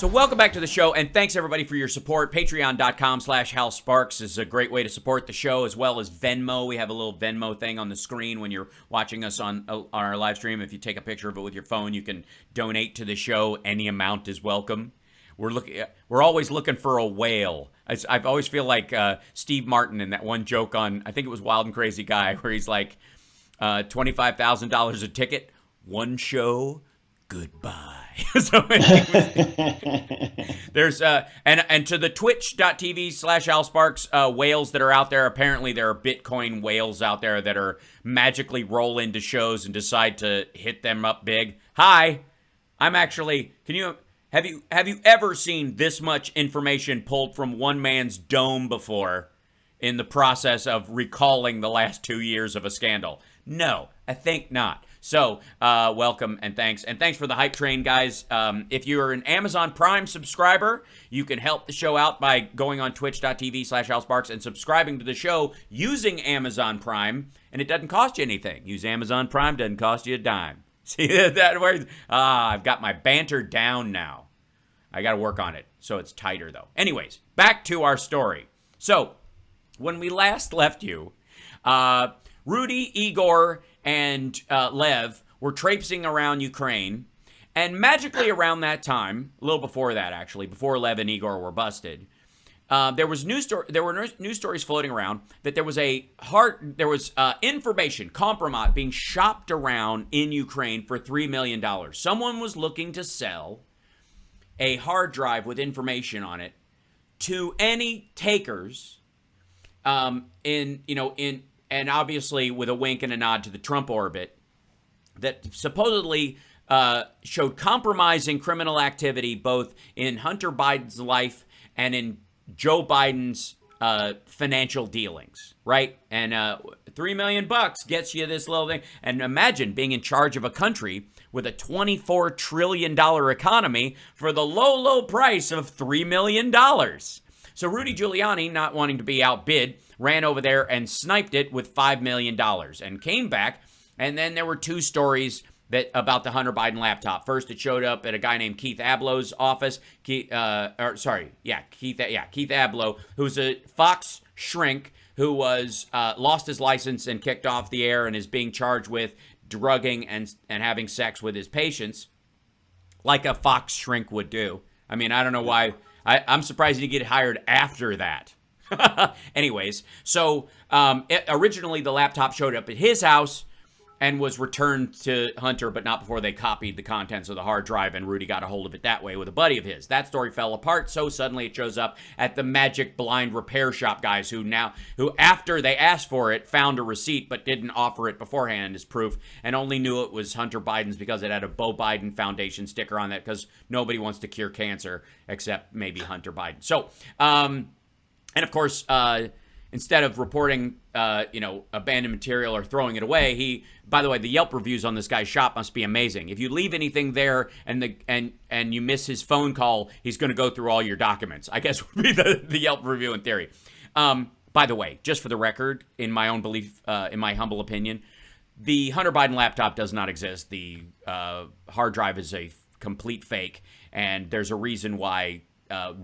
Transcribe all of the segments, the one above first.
So welcome back to the show, and thanks everybody for your support. Patreon.com/Hal Sparks is a great way to support the show, as well as Venmo. We have a little Venmo thing on the screen when you're watching us on our live stream. If you take a picture of it with your phone, you can donate to the show. Any amount is welcome. We're always looking for a whale. I always feel like Steve Martin in that one joke on, I think it was Wild and Crazy Guy, where he's like, $25,000 a ticket, one show, goodbye. So there's and to the twitch.tv/Hal Sparks whales that are out there. Apparently there are Bitcoin whales out there that are magically roll into shows and decide to hit them up big. Hi, I'm actually, have you ever seen this much information pulled from one man's dome before in the process of recalling the last 2 years of a scandal? No, I think not. So, welcome and thanks. And thanks for the hype train, guys. If you're an Amazon Prime subscriber, you can help the show out by going on twitch.tv/Hal Sparks and subscribing to the show using Amazon Prime. And it doesn't cost you anything. Use Amazon Prime, doesn't cost you a dime. See that word? I've got my banter down now. I got to work on it so it's tighter, though. Anyways, back to our story. So, when we last left you, Rudy, Igor, and Lev were traipsing around Ukraine, and magically around that time, a little before that actually, before Lev and Igor were busted, there were news stories floating around that there was information, compromise being shopped around in Ukraine for $3 million. Someone was looking to sell a hard drive with information on it to any takers, and obviously with a wink and a nod to the Trump orbit, that supposedly showed compromising criminal activity both in Hunter Biden's life and in Joe Biden's financial dealings, right? And $3 million gets you this little thing. And imagine being in charge of a country with a $24 trillion economy for the low price of $3 million. So Rudy Giuliani, not wanting to be outbid, ran over there and sniped it with $5 million and came back. And then there were two stories about the Hunter Biden laptop. First, it showed up at a guy named Keith Ablow's office. Keith Ablow, who's a Fox shrink who was lost his license and kicked off the air and is being charged with drugging and having sex with his patients, like a Fox shrink would do. I mean, I don't know why. I'm surprised he didn't get hired after that. Anyways, so originally the laptop showed up at his house and was returned to Hunter, but not before they copied the contents of the hard drive, and Rudy got a hold of it that way with a buddy of his. That story fell apart, so suddenly it shows up at the Magic Blind Repair Shop guys who after they asked for it, found a receipt but didn't offer it beforehand as proof, and only knew it was Hunter Biden's because it had a Beau Biden Foundation sticker on that, because nobody wants to cure cancer except maybe Hunter Biden. So, and of course, instead of reporting, abandoned material or throwing it away, by the way, the Yelp reviews on this guy's shop must be amazing. If you leave anything there and you miss his phone call, he's going to go through all your documents, I guess would be the Yelp review in theory. By the way, just for the record, in my own belief, in my humble opinion, the Hunter Biden laptop does not exist. The hard drive is a complete fake, and there's a reason why.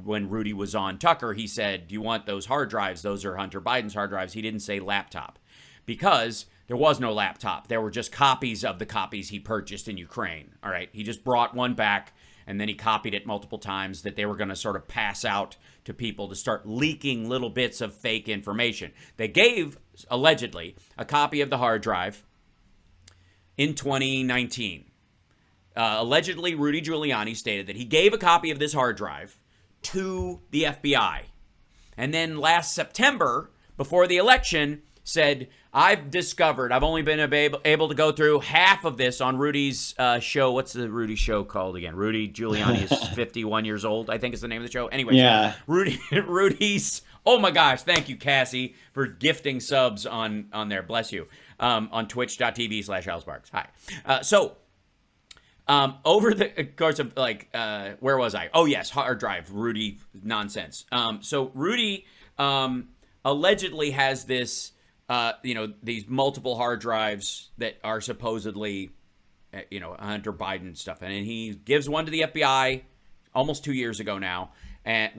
When Rudy was on Tucker, he said, do you want those hard drives? Those are Hunter Biden's hard drives. He didn't say laptop because there was no laptop. There were just copies of the copies he purchased in Ukraine. All right. He just brought one back and then he copied it multiple times that they were going to sort of pass out to people to start leaking little bits of fake information. They gave, allegedly, a copy of the hard drive in 2019. Allegedly, Rudy Giuliani stated that he gave a copy of this hard drive to the FBI. And then last September, before the election, said, I've only been able to go through half of this on Rudy's show. What's the Rudy show called again? Rudy Giuliani is 51 years old, I think is the name of the show. Anyway, yeah. Rudy's, oh my gosh, thank you, Cassie, for gifting subs on there. Bless you. On twitch.tv/Hal Sparks. Hi. Over the course of where was I? Oh yes, hard drive, Rudy nonsense. So Rudy allegedly has this, these multiple hard drives that are supposedly, Hunter Biden stuff, and he gives one to the FBI almost 2 years ago now. And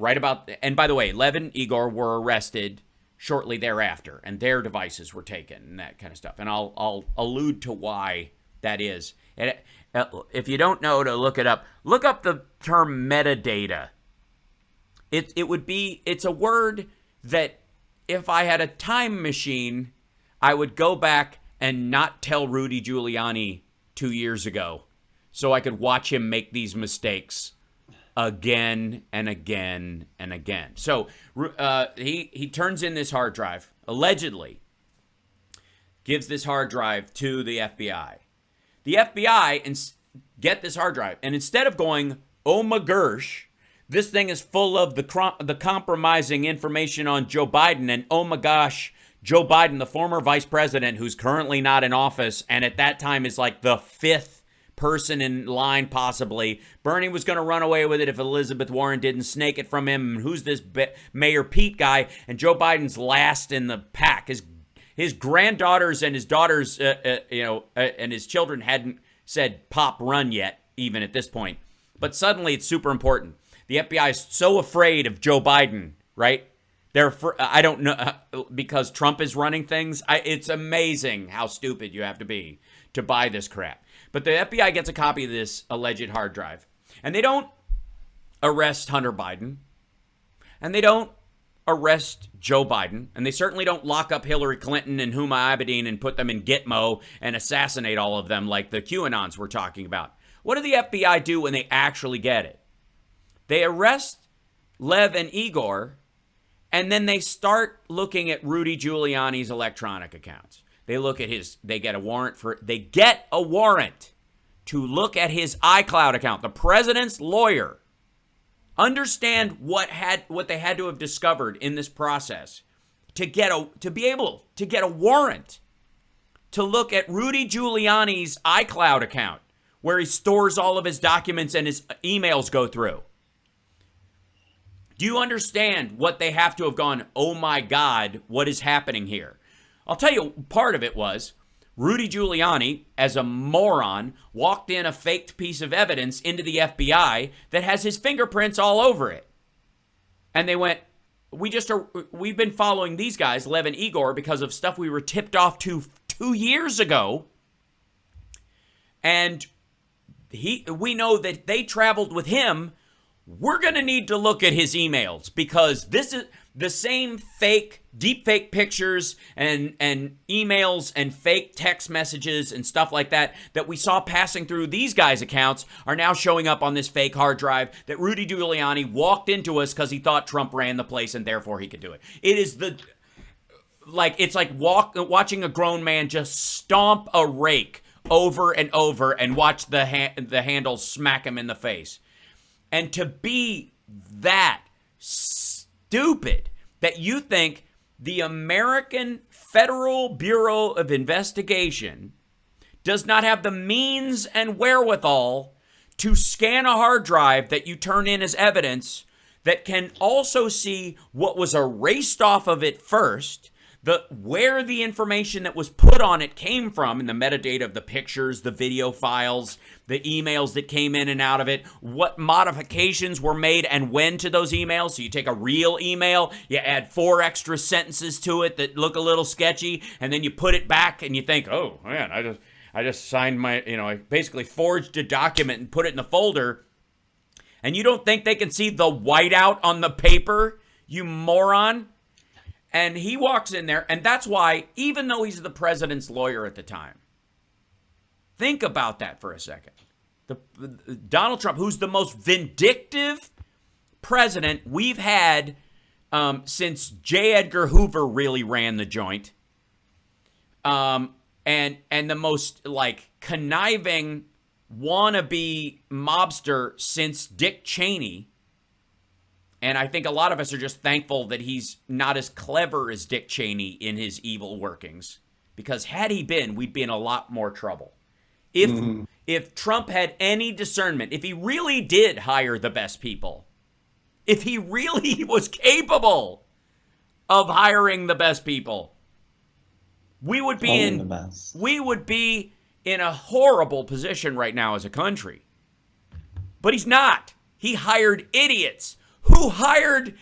by the way, Lev and Igor were arrested shortly thereafter, and their devices were taken and that kind of stuff. And I'll allude to why that is. And if you don't know to look it up, look up the term metadata. It's a word that if I had a time machine, I would go back and not tell Rudy Giuliani 2 years ago so I could watch him make these mistakes again and again and again. So he turns in this hard drive, allegedly gives this hard drive to the FBI. The FBI get this hard drive, and instead of going, oh my gosh, this thing is full of the compromising information on Joe Biden, and oh my gosh, Joe Biden, the former vice president who's currently not in office, and at that time is like the fifth person in line possibly. Bernie was going to run away with it if Elizabeth Warren didn't snake it from him. And who's this Mayor Pete guy? And Joe Biden's last in the pack. His granddaughters and his daughters, and his children hadn't said pop run yet, even at this point. But suddenly it's super important. The FBI is so afraid of Joe Biden, right? I don't know, because Trump is running things. It's amazing how stupid you have to be to buy this crap. But the FBI gets a copy of this alleged hard drive. And they don't arrest Hunter Biden. And they don't arrest Joe Biden. And they certainly don't lock up Hillary Clinton and Huma Abedin and put them in Gitmo and assassinate all of them like the QAnons we're talking about. What do the FBI do when they actually get it? They arrest Lev and Igor, and then they start looking at Rudy Giuliani's electronic accounts. They get a warrant to look at his iCloud account. The president's lawyer. Understand what they had to have discovered in this process to be able to get a warrant to look at Rudy Giuliani's iCloud account, where he stores all of his documents and his emails go through. Do you understand what they have to have gone, oh my God, what is happening here? I'll tell you, part of it was Rudy Giuliani, as a moron, walked in a faked piece of evidence into the FBI that has his fingerprints all over it. And they went, we've been following these guys, Lev and Igor, because of stuff we were tipped off to 2 years ago. And we know that they traveled with him. We're going to need to look at his emails because this is the same fake, deep fake pictures and emails and fake text messages and stuff like that we saw passing through these guys' accounts are now showing up on this fake hard drive that Rudy Giuliani walked into us because he thought Trump ran the place and therefore he could do it. It's like watching a grown man just stomp a rake over and over and watch the handle smack him in the face. And to be that stupid that you think the American Federal Bureau of Investigation does not have the means and wherewithal to scan a hard drive that you turn in as evidence that can also see what was erased off of it first, where the information that was put on it came from, and the metadata of the pictures, the video files, the emails that came in and out of it, what modifications were made and when to those emails. So you take a real email, you add 4 extra sentences to it that look a little sketchy, and then you put it back and you think, oh man, I just signed I basically forged a document and put it in the folder. And you don't think they can see the whiteout on the paper, you moron? And he walks in there, and that's why, even though he's the president's lawyer at the time, think about that for a second. Donald Trump, who's the most vindictive president we've had since J. Edgar Hoover really ran the joint, and the most conniving wannabe mobster since Dick Cheney. And I think a lot of us are just thankful that he's not as clever as Dick Cheney in his evil workings. Because had he been, we'd be in a lot more trouble. If Trump had any discernment, if he really did hire the best people, if he really was capable of hiring the best people, we would be in a horrible position right now as a country. But he's not. He hired idiots. Who hired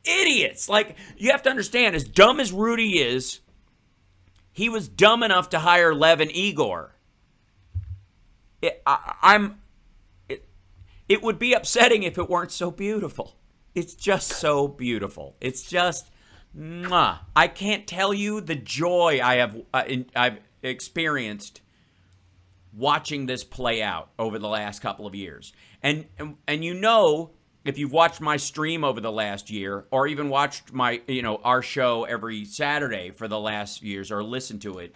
idiots? Like, you have to understand, as dumb as Rudy is, he was dumb enough to hire Lev and Igor. It would be upsetting if it weren't so beautiful. It's just so beautiful. It's just, mwah. I can't tell you the joy I've experienced watching this play out over the last couple of years. And you know, if you've watched my stream over the last year, or even watched my, our show every Saturday for the last years, or listened to it,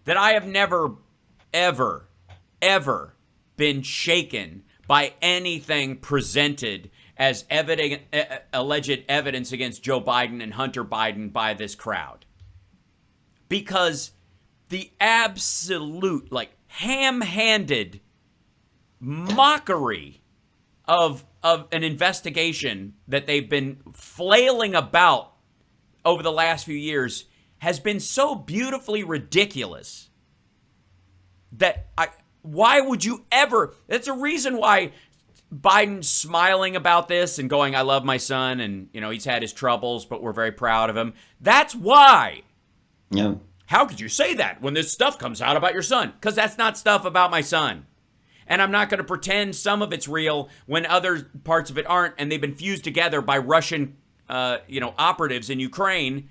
that I have never, ever, ever been shaken by anything presented as alleged evidence against Joe Biden and Hunter Biden by this crowd. Because the absolute, ham-handed mockery of an investigation that they've been flailing about over the last few years has been so beautifully ridiculous that why would you ever? That's a reason why Biden's smiling about this and going, I love my son, and he's had his troubles, but we're very proud of him. That's why. Yeah. How could you say that when this stuff comes out about your son? Because that's not stuff about my son. And I'm not going to pretend some of it's real when other parts of it aren't, and they've been fused together by Russian, operatives in Ukraine.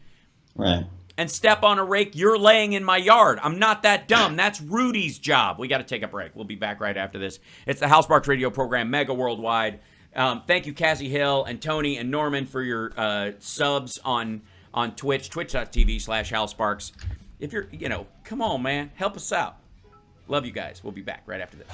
Right. And step on a rake you're laying in my yard. I'm not that dumb. That's Rudy's job. We got to take a break. We'll be back right after this. It's the Hal Sparks Radio program, mega worldwide. Thank you, Cassie Hill and Tony and Norman, for your subs on Twitch, twitch.tv/Hal Sparks. If you're, come on, man. Help us out. Love you guys. We'll be back right after this.